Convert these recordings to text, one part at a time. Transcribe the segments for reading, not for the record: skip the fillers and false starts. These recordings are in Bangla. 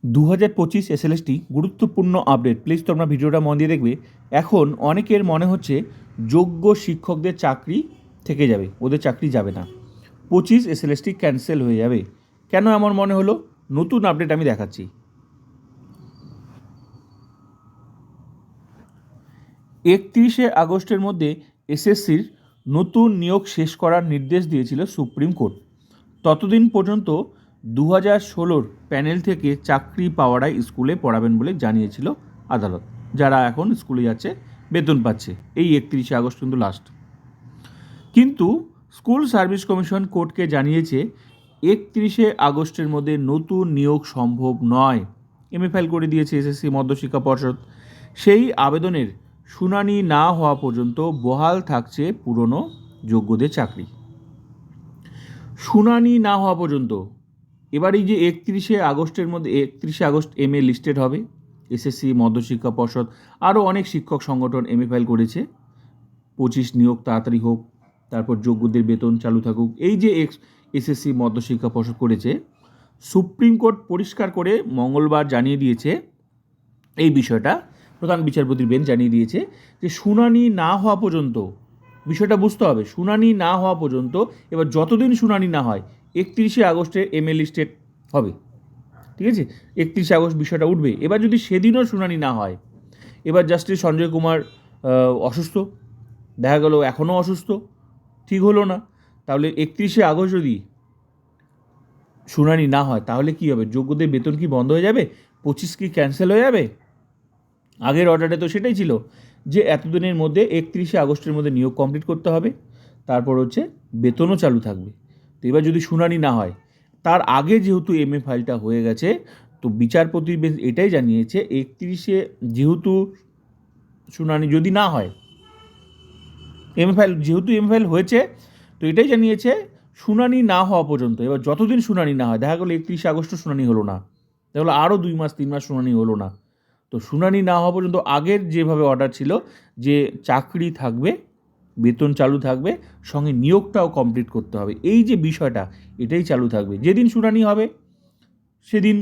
2025 এসএলএসটি গুরুত্বপূর্ণ আপডেট। প্লিজ তোমরা ভিডিওটা মন দিয়ে দেখবে। এখন অনেকের মনে হচ্ছে যোগ্য শিক্ষকদের চাকরি থেকে যাবে, ওদের চাকরি যাবে না, 25 এসএলএসটি ক্যান্সেল হয়ে যাবে। কেন এমন মনে হলো? নতুন আপডেট আমি দেখাচ্ছি। 31শে আগস্টের মধ্যে এসএসসির নতুন নিয়োগ শেষ করার নির্দেশ দিয়েছিল সুপ্রিম কোর্ট। ততদিন পর্যন্ত 2016 প্যানেল থেকে চাকরি পাওয়ারাই স্কুলে পড়াবেন বলে জানিয়েছিল আদালত। যারা এখন স্কুলে যাচ্ছে বেতন পাচ্ছে, এই 31শে আগস্ট কিন্তু লাস্ট। কিন্তু স্কুল সার্ভিস কমিশন কোর্টকে জানিয়েছে 31শে আগস্টের মধ্যে নতুন নিয়োগ সম্ভব নয়। ফাইল করে দিয়েছে এসএসসি মধ্যশিক্ষা পর্ষদ। সেই আবেদনের শুনানি না হওয়া পর্যন্ত বহাল থাকছে পুরনো যোগ্যদের চাকরি। শুনানি না হওয়া পর্যন্ত এবার এই যে 31শে আগস্টের মধ্যে 31শে আগস্ট লিস্টেড হবে। এসএসসি মধ্যশিক্ষা পর্ষদ আরও অনেক শিক্ষক সংগঠন ফাইল করেছে 25 নিয়োগ তাড়াতাড়ি হোক, তারপর যোগ্যদের বেতন চালু থাকুক। এই যে এসএসসি মধ্যশিক্ষা পর্ষদ করেছে, সুপ্রিম কোর্ট পরিষ্কার করে মঙ্গলবার জানিয়ে দিয়েছে এই বিষয়টা, প্রধান বিচারপতির বেঞ্চ জানিয়ে দিয়েছে যে শুনানি না হওয়া পর্যন্ত, বিষয়টা বুঝতে হবে, শুনানি না হওয়া পর্যন্ত, এবার যতদিন শুনানি না হয় 31শে আগস্টে লিস্টেড হবে, ঠিক আছে? 31শে আগস্ট বিষয়টা উঠবে। এবার যদি সেদিনও শুনানি না হয়, এবার জাস্টিস সঞ্জয় কুমার অসুস্থ, দেখা গেল এখনও অসুস্থ, ঠিক হলো না, তাহলে 31শে আগস্ট যদি শুনানি না হয় তাহলে কি হবে? যোগ্যদের বেতন কি বন্ধ হয়ে যাবে? 25 কি ক্যান্সেল হয়ে যাবে? আগের অর্ডারে তো সেটাই ছিল যে এতদিনের মধ্যে 31শে আগস্টের মধ্যে নিয়োগ কমপ্লিট করতে হবে, তারপর হচ্ছে বেতনও চালু থাকবে। তো এবার যদি শুনানি না হয়, তার আগে যেহেতু ফাইলটা হয়ে গেছে, তো বিচারপতি এটাই জানিয়েছে 31শে যেহেতু শুনানি যদি না হয়, যেহেতু ফাইল হয়েছে, তো এটাই জানিয়েছে শুনানি না হওয়া পর্যন্ত, এবার যতদিন শুনানি না হয়, দেখা গেলো 31শে আগস্টও শুনানি হলো না, দেখা গেলো আরও 2 মাস 3 মাস শুনানি হলো না, তো শুনানি না হওয়া পর্যন্ত আগের যেভাবে অর্ডার ছিল যে চাকরি থাকবে, বেতন চালু থাকবে, সঙ্গে নিয়োগটাও কমপ্লিট করতে হবে, এই যে বিষয়টা এটাই চালু থাকবে। যেদিন শুনানি হবে সেদিন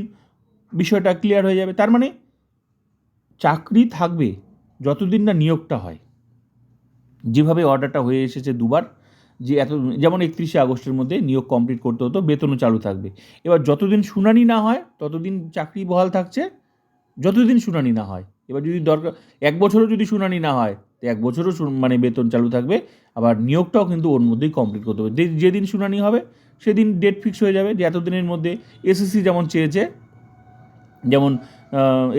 বিষয়টা ক্লিয়ার হয়ে যাবে। তার মানে চাকরি থাকবে যতদিন না নিয়োগটা হয়। যেভাবে অর্ডারটা হয়ে এসেছে দুবার, যে যেমন 31শে আগস্টের মধ্যে নিয়োগ কমপ্লিট করতে হতো, বেতনও চালু থাকবে। এবার যতদিন শুনানি না হয় ততদিন চাকরি বহাল থাকছে, যতদিন শুনানি না হয়। এবার যদি দরকার 1 বছরও যদি শুনানি না হয়, তো 1 বছরও মানে বেতন চালু থাকবে, আবার নিয়োগটাও কিন্তু ওর মধ্যেই কমপ্লিট করতে হবে। যেদিন শুনানি হবে সেদিন ডেট ফিক্স হয়ে যাবে যে এতদিনের মধ্যে। এসএসসি যেমন চেয়েছে, যেমন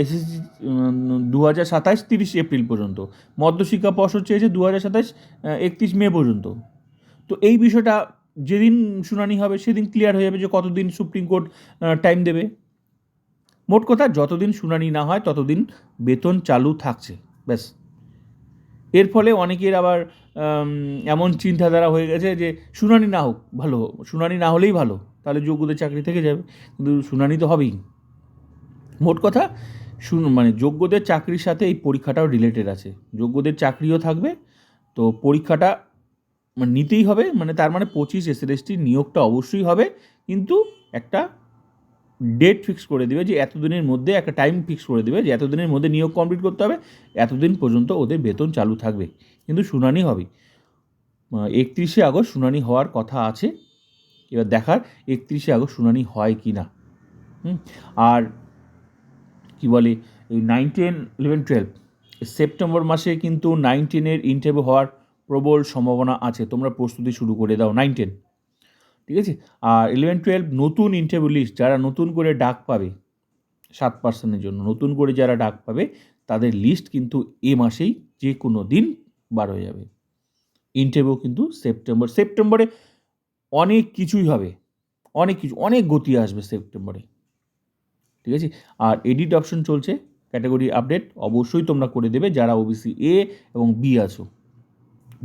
এসএসসি 2027 30 এপ্রিল পর্যন্ত, মধ্যশিক্ষা পর্ষদ চেয়েছে 2027 31 মে পর্যন্ত। তো এই বিষয়টা যেদিন শুনানি হবে সেদিন ক্লিয়ার হয়ে যাবে যে কতদিন সুপ্রিম কোর্ট টাইম দেবে। মোট কথা, যতদিন শুনানি না হয় ততদিন বেতন চালু থাকছে, ব্যাস। এর ফলে অনেকের আবার এমন চিন্তাধারা হয়ে গেছে যে শুনানি না হোক, ভালো, শুনানি না হলেই ভালো, তাহলে যোগ্যদের চাকরি থেকে যাবে, কিন্তু শুনানি তো হবেই। মোট কথা, মানে যোগ্যদের চাকরির সাথে এই পরীক্ষাটাও রিলেটেড আছে, যোগ্যদের চাকরিও থাকবে, তো পরীক্ষাটা নিতেই হবে, মানে তার মানে 25 এসএলএসটি নিয়োগটা অবশ্যই হবে, কিন্তু একটা ডেট ফিক্স করে দেবে যে এতদিনের মধ্যে, একটা টাইম ফিক্স করে দেবে যে এতদিনের মধ্যে নিয়োগ কমপ্লিট করতে হবে, এতদিন পর্যন্ত ওদের বেতন চালু থাকবে, কিন্তু শুনানি হবে। 31শে আগস্ট শুনানি হওয়ার কথা আছে, এবার দেখার 31শে আগস্ট শুনানি হয় কি না। আর কি বলে, এই 9, 10, 11, 12 সেপ্টেম্বর মাসে কিন্তু 9, 10-এর ইন্টারভিউ হওয়ার প্রবল সম্ভাবনা আছে। তোমরা প্রস্তুতি শুরু করে দাও 9, 10, ঠিক আছে? আর 11, 12 নতুন ইন্টারভিউ লিস্ট, যারা নতুন করে ডাক পাবে 7% জন্য, নতুন করে যারা ডাক পাবে তাদের লিস্ট কিন্তু এ মাসেই যে কোনো দিন বার হয়ে যাবে। ইন্টারভিউ কিন্তু সেপ্টেম্বরে অনেক কিছুই হবে, অনেক কিছু, অনেক গতি আসবে সেপ্টেম্বরে, ঠিক আছে? আর এডিট অপশন চলছে, ক্যাটাগরি আপডেট অবশ্যই তোমরা করে দেবে যারা ওবিসি এ এবং বি আছো।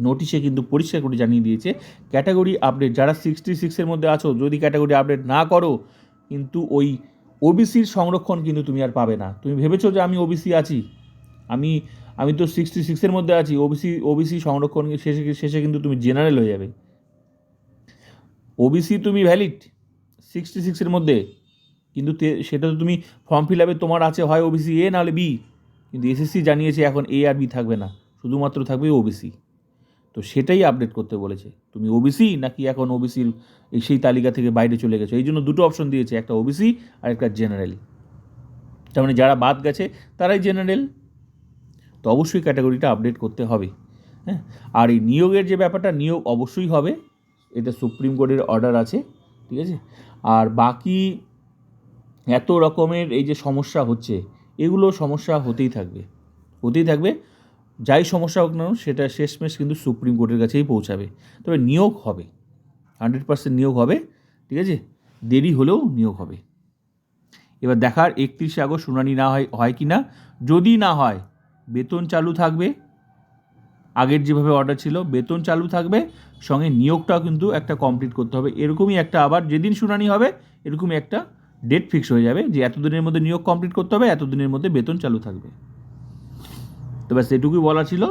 নোটিশে কিন্তু পরিষ্কার করে জানিয়ে দিয়েছে ক্যাটাগরি আপডেট যারা 66-এর মধ্যে আছো, যদি ক্যাটাগরি আপডেট না করো কিন্তু ওই ওবিসির সংরক্ষণ কিন্তু তুমি আর পাবে না। তুমি ভেবেছো যে আমি ওবিসি আছি, আমি তো 66-এর মধ্যে আছি, ওবিসি সংরক্ষণ শেষে কিন্তু তুমি জেনারেল হয়ে যাবে। ওবিসি তুমি ভ্যালিড 66-এর মধ্যে, কিন্তু সেটা তো তুমি ফর্ম ফিল আপে তোমার আছে হয় ওবিসি এ নাহলে বি, কিন্তু এসএসসি জানিয়েছে এখন এ আর বি থাকবে না, শুধুমাত্র থাকবে ওবিসি। তো সেটাই আপডেট করতে বলেছে, তুমি ওবিসি নাকি এখন ওবিসির সেই তালিকা থেকে বাইরে চলে গেছো। এই জন্য দুটো অপশন দিয়েছে, একটা ওবিসি আর একটা জেনারেল। তার মানে যারা বাদ গেছে তারাই জেনারেল। তো অবশ্যই ক্যাটাগরিটা আপডেট করতে হবে। হ্যাঁ, আর এই নিয়োগের যে ব্যাপারটা, নিয়োগ অবশ্যই হবে, এটা সুপ্রিম কোর্টের অর্ডার আছে, ঠিক আছে। আর বাকি এত রকমের এই যে সমস্যা হচ্ছে, এগুলো সমস্যা হতেই থাকবে। যাই সমস্যা হোক না সেটা শেষমেশ কিন্তু সুপ্রিম কোর্টের কাছেই পৌঁছাবে। তবে নিয়োগ হবে, 100% নিয়োগ হবে, ঠিক আছে, দেরি হলেও নিয়োগ হবে। এবার দেখার 31 আগস্ট শুনানি না হয় কি না। যদি না হয় বেতন চালু থাকবে, আগের যেভাবে অর্ডার ছিল বেতন চালু থাকবে, সঙ্গে নিয়োগটাও কিন্তু একটা কমপ্লিট করতে হবে। এরকমই একটা আবার যেদিন শুনানি হবে এরকমই একটা ডেট ফিক্স হয়ে যাবে যে এতদিনের মধ্যে নিয়োগ কমপ্লিট করতে হবে, এতদিনের মধ্যে বেতন চালু থাকবে। তো ব্যাস এটুকুই বলা ছিল।